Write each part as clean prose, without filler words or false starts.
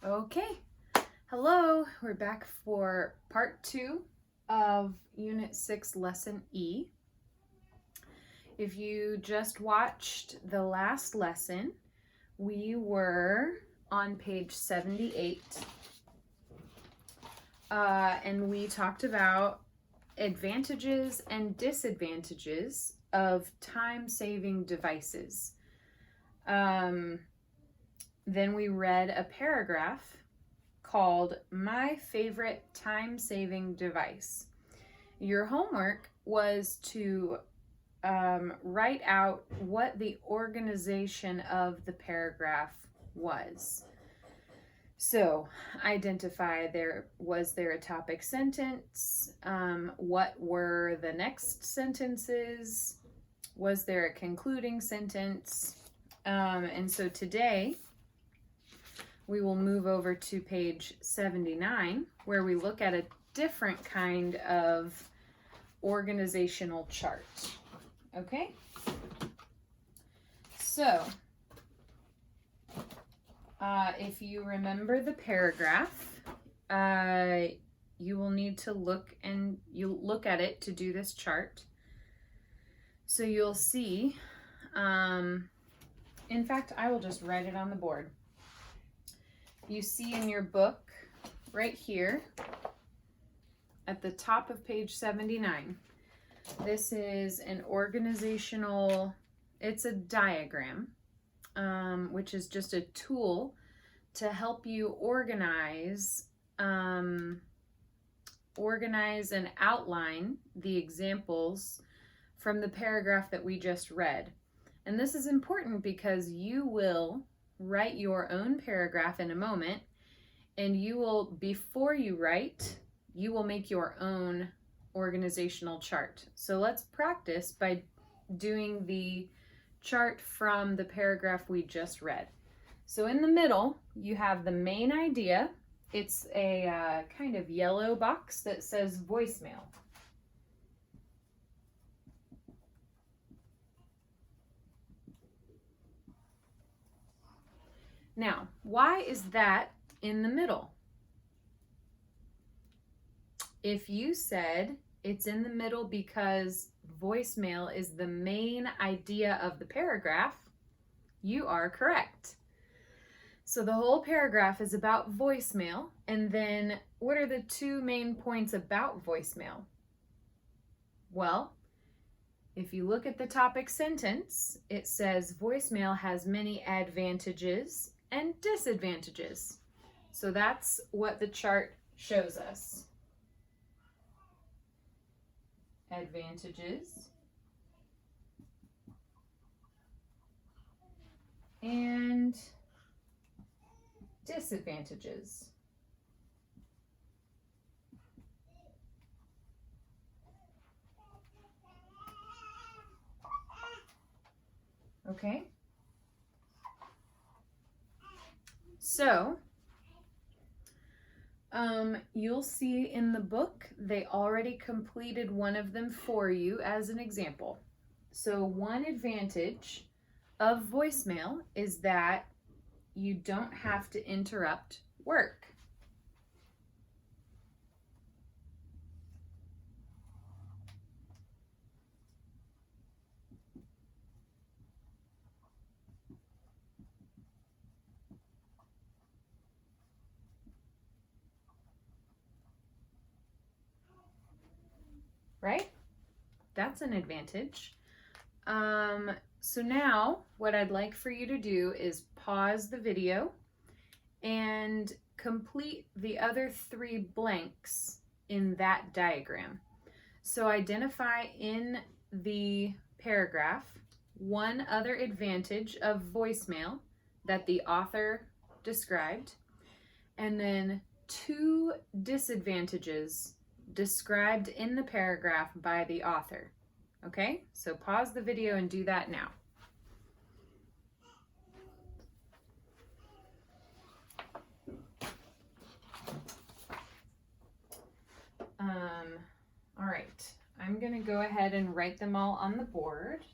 Okay, hello, we're back for part 2 of Unit 6, Lesson E. If you just watched the last lesson, we were on page 78, and we talked about advantages and disadvantages of time-saving devices. Then we read a paragraph called My Favorite Time-Saving Device. Your homework was to write out what the organization of the paragraph was. So identify was there a topic sentence? What were the next sentences? Was there a concluding sentence? And so today we will move over to page 79, where we look at a different kind of organizational chart. Okay? So, if you remember the paragraph, you will need to look at it to do this chart. So you'll see, in fact, I will just write it on the board. You see in your book right here at the top of page 79, this is an organizational, it's a diagram, which is just a tool to help you organize and outline the examples from the paragraph that we just read. And this is important because you will write your own paragraph in a moment, and before you write, you will make your own organizational chart. So let's practice by doing the chart from the paragraph we just read. So in the middle, you have the main idea. It's a kind of yellow box that says voicemail. Now, why is that in the middle? If you said it's in the middle because voicemail is the main idea of the paragraph, you are correct. So the whole paragraph is about voicemail, and then what are the two main points about voicemail? Well, if you look at the topic sentence, it says voicemail has many advantages and disadvantages. So that's what the chart shows us. Advantages and disadvantages. Okay? So, you'll see in the book, they already completed one of them for you as an example. So one advantage of voicemail is that you don't have to interrupt work. Right? That's an advantage. So now what I'd like for you to do is pause the video and complete the other 3 blanks in that diagram. So identify in the paragraph one other advantage of voicemail that the author described, and then 2 disadvantages described in the paragraph by the author. Okay, so pause the video and do that now. All right, I'm gonna go ahead and write them all on the board.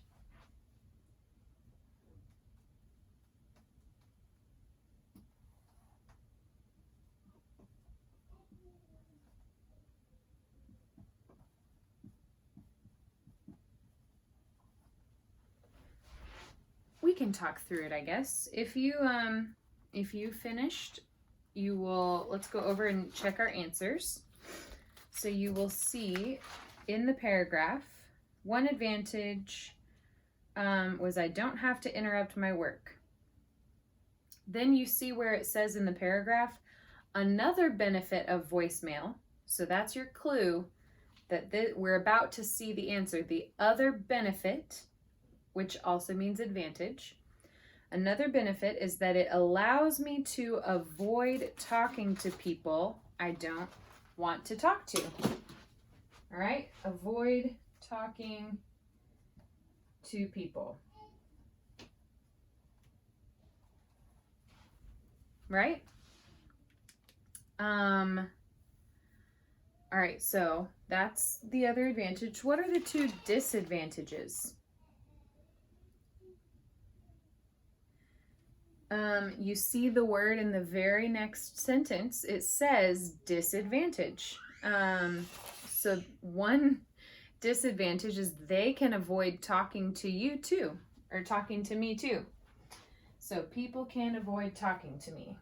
can talk through it, I guess. If you finished, you will, let's go over and check our answers. So you will see in the paragraph, one advantage was I don't have to interrupt my work. Then you see where it says in the paragraph, another benefit of voicemail. So that's your clue that we're about to see the answer. The other benefit, which also means advantage. Another benefit is that it allows me to avoid talking to people I don't want to talk to. All right, avoid talking to people. Right? All right, so that's the other advantage. What are the two disadvantages? You see the word in the very next sentence. It says disadvantage. So one disadvantage is they can avoid talking to you too, or talking to me too. So people can avoid talking to me.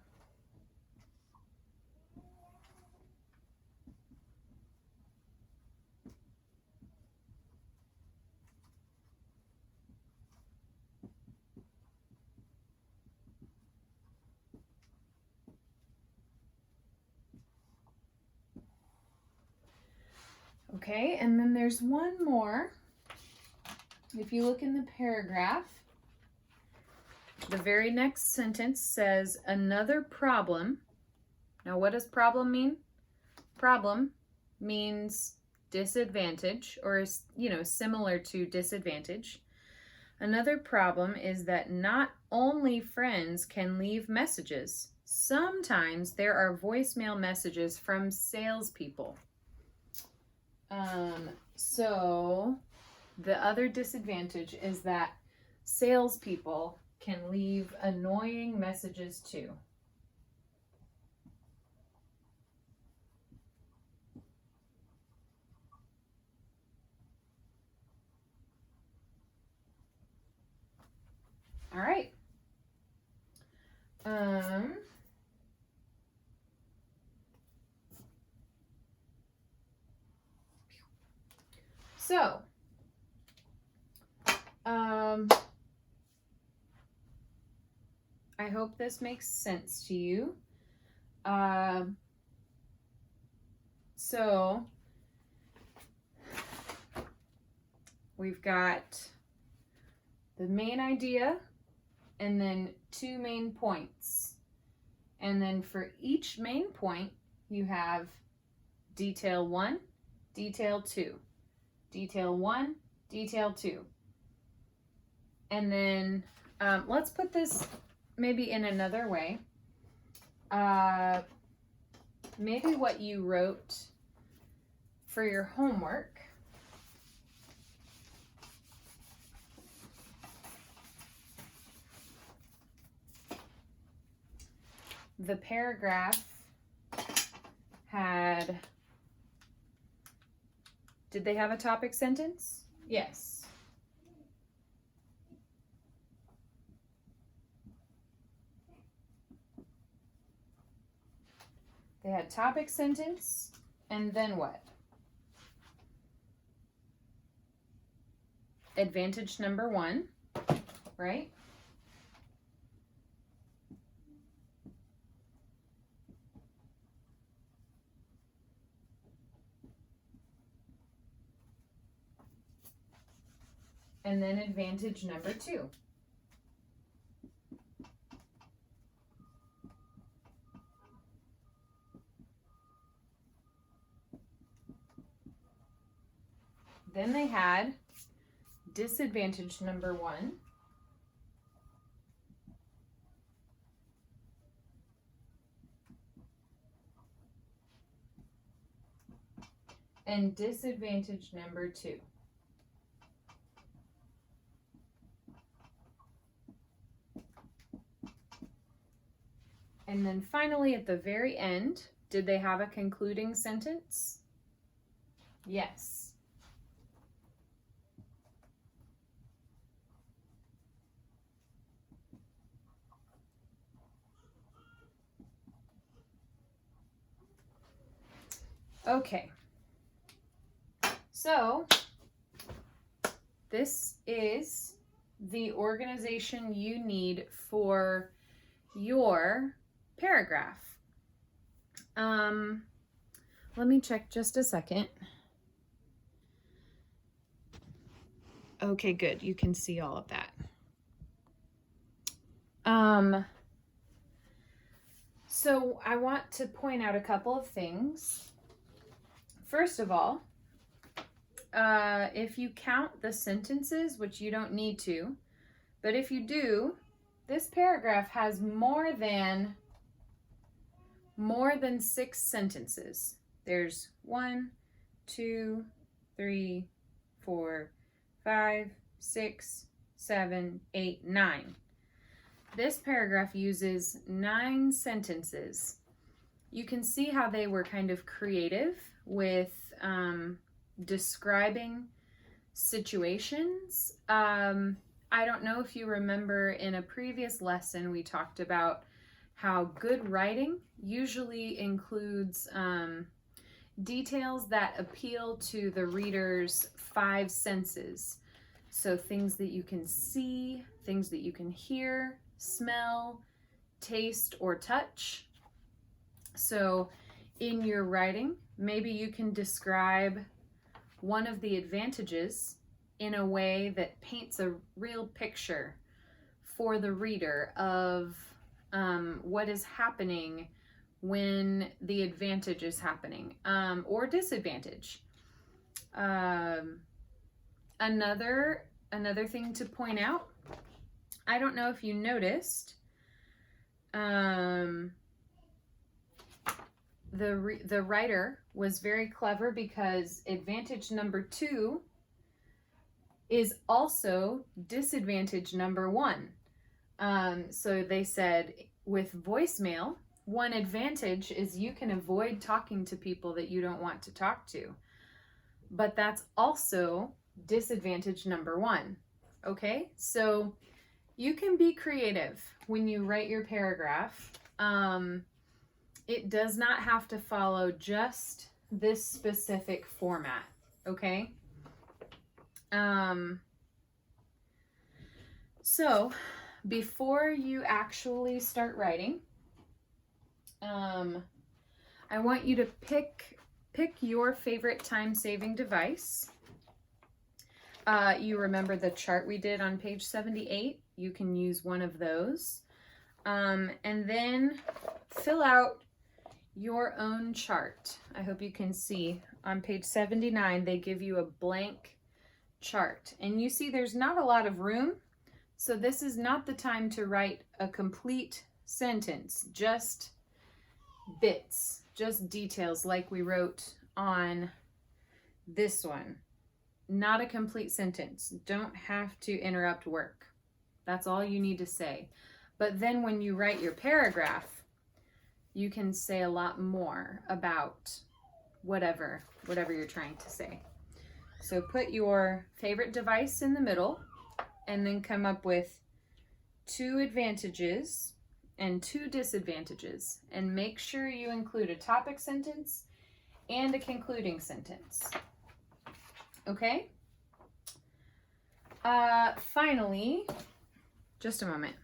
Okay, and then there's one more. If you look in the paragraph, the very next sentence says another problem. Now, what does problem mean? Problem means disadvantage, or, you know, similar to disadvantage. Another problem is that not only friends can leave messages. Sometimes there are voicemail messages from salespeople. So the other disadvantage is that salespeople can leave annoying messages too. All right. So, I hope this makes sense to you. So, we've got the main idea and then two main points. And then for each main point, you have detail 1, detail 2. Detail 1, detail 2. And then let's put this maybe in another way. Maybe what you wrote for your homework. The paragraph had, did they have a topic sentence? Yes. They had topic sentence, and then what? Advantage number 1, right? And then advantage number 2. Then they had disadvantage number 1. And disadvantage number 2. And then finally, at the very end, did they have a concluding sentence? Yes. Okay. So this is the organization you need for your paragraph. Let me check just a second. Okay, good. You can see all of that. So I want to point out a couple of things. First of all, if you count the sentences, which you don't need to, but if you do, this paragraph has more than 6 sentences. There's 1, 2, 3, 4, 5, 6, 7, 8, 9. This paragraph uses 9 sentences. You can see how they were kind of creative with describing situations. I don't know if you remember in a previous lesson we talked about how good writing usually includes details that appeal to the reader's 5 senses. So things that you can see, things that you can hear, smell, taste, or touch. So in your writing, maybe you can describe one of the advantages in a way that paints a real picture for the reader of what is happening when the advantage is happening, or disadvantage. Another thing to point out, I don't know if you noticed, the writer was very clever because advantage number 2 is also disadvantage number 1. So they said with voicemail, one advantage is you can avoid talking to people that you don't want to talk to. But that's also disadvantage number 1. Okay, so you can be creative when you write your paragraph. It does not have to follow just this specific format, okay? So before you actually start writing, I want you to pick your favorite time-saving device. You remember the chart we did on page 78? You can use one of those. And then fill out your own chart. I hope you can see on page 79, they give you a blank chart. And you see there's not a lot of room. So this is not the time to write a complete sentence, just bits, just details like we wrote on this one. Not a complete sentence. Don't have to interrupt work. That's all you need to say. But then when you write your paragraph, you can say a lot more about whatever you're trying to say. So put your favorite device in the middle and then come up with 2 advantages and 2 disadvantages, and make sure you include a topic sentence and a concluding sentence. Okay? Finally, just a moment.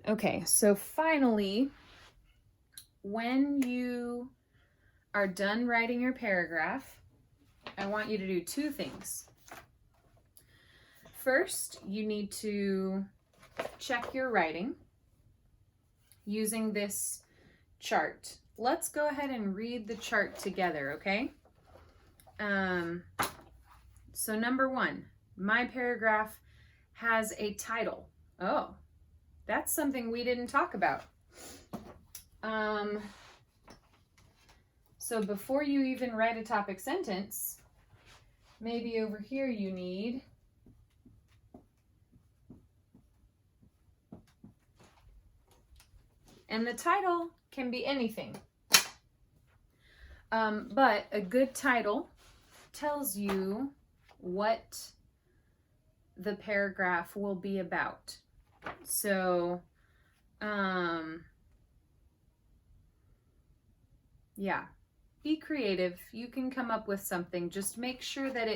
Okay, so finally, when you are done writing your paragraph, I want you to do 2 things. First, you need to check your writing using this chart. Let's go ahead and read the chart together, okay? So number 1, my paragraph has a title. Oh, that's something we didn't talk about. So before you even write a topic sentence, maybe over here you need and the title can be anything. But a good title tells you what the paragraph will be about. So, yeah. be creative. You can come up with something. Just make sure that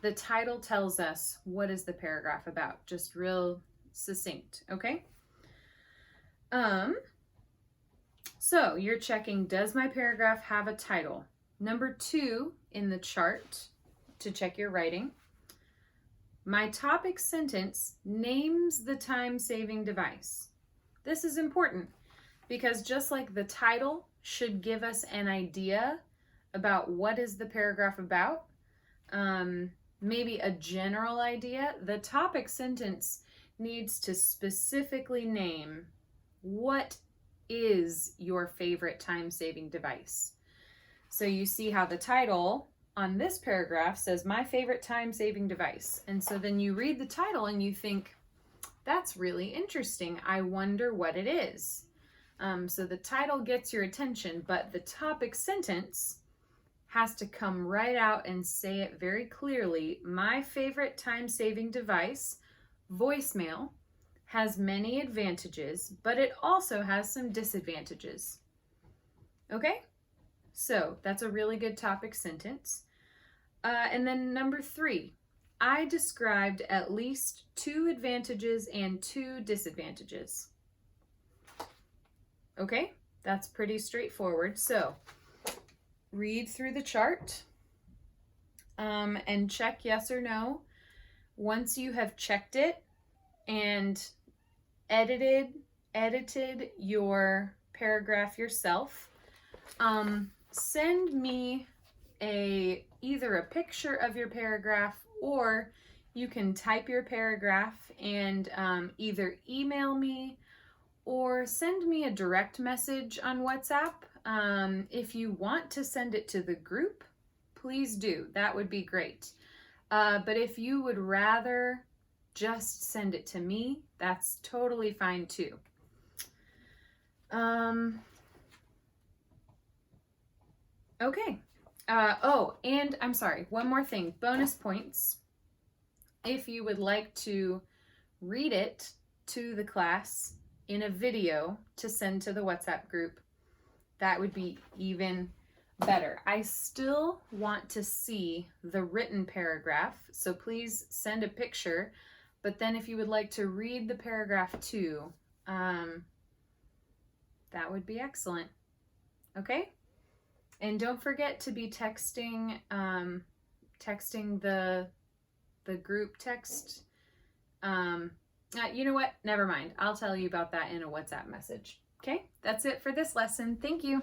the title tells us what is the paragraph about. Just real succinct, okay? So you're checking, does my paragraph have a title? Number 2 in the chart to check your writing. My topic sentence names the time-saving device. This is important because just like the title should give us an idea about what is the paragraph about, maybe a general idea, the topic sentence needs to specifically name what is your favorite time-saving device. So you see how the title on this paragraph says my favorite time-saving device. And so then you read the title and you think, that's really interesting. I wonder what it is. So the title gets your attention, but the topic sentence has to come right out and say it very clearly. My favorite time-saving device, voicemail, has many advantages, but it also has some disadvantages. Okay? So that's a really good topic sentence. And then number 3, I described at least 2 advantages and 2 disadvantages. Okay, that's pretty straightforward. So read through the chart and check yes or no. Once you have checked it and edited your paragraph yourself, send me either a picture of your paragraph, or you can type your paragraph and either email me or send me a direct message on WhatsApp. If you want to send it to the group, please do. That would be great. But if you would rather just send it to me, that's totally fine too. Okay. Oh, and I'm sorry, one more thing. Bonus points. If you would like to read it to the class in a video to send to the WhatsApp group, that would be even better. I still want to see the written paragraph, so please send a picture. But then if you would like to read the paragraph too, that would be excellent. Okay? And don't forget to be texting the group text. You know what? Never mind. I'll tell you about that in a WhatsApp message. Okay? That's it for this lesson. Thank you.